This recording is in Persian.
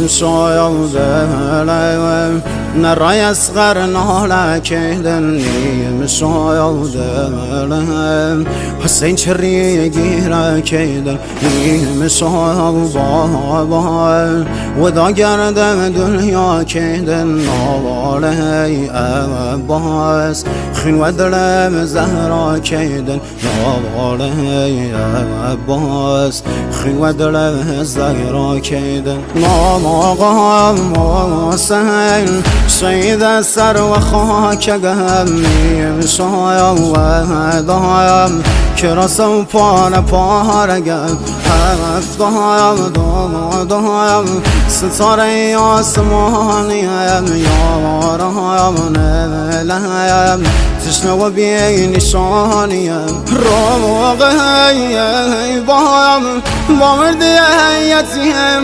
شاید دلم نرای اصغر ناله کردن شاید دلم حسین چری گیره کردن شاید بابا ودا گردم دنیا کردن نواله عباس خین و دلم زهرا کردن نواله عباس خین و دلم زهرا کردن نام حسین شهید سر و خاک گمیم شایم و دایم کراسم پارگم هفت دایم ستاره آسمانیم یارم نلیم تشنه و بی نشانیم روغ بایم با مردی یتیم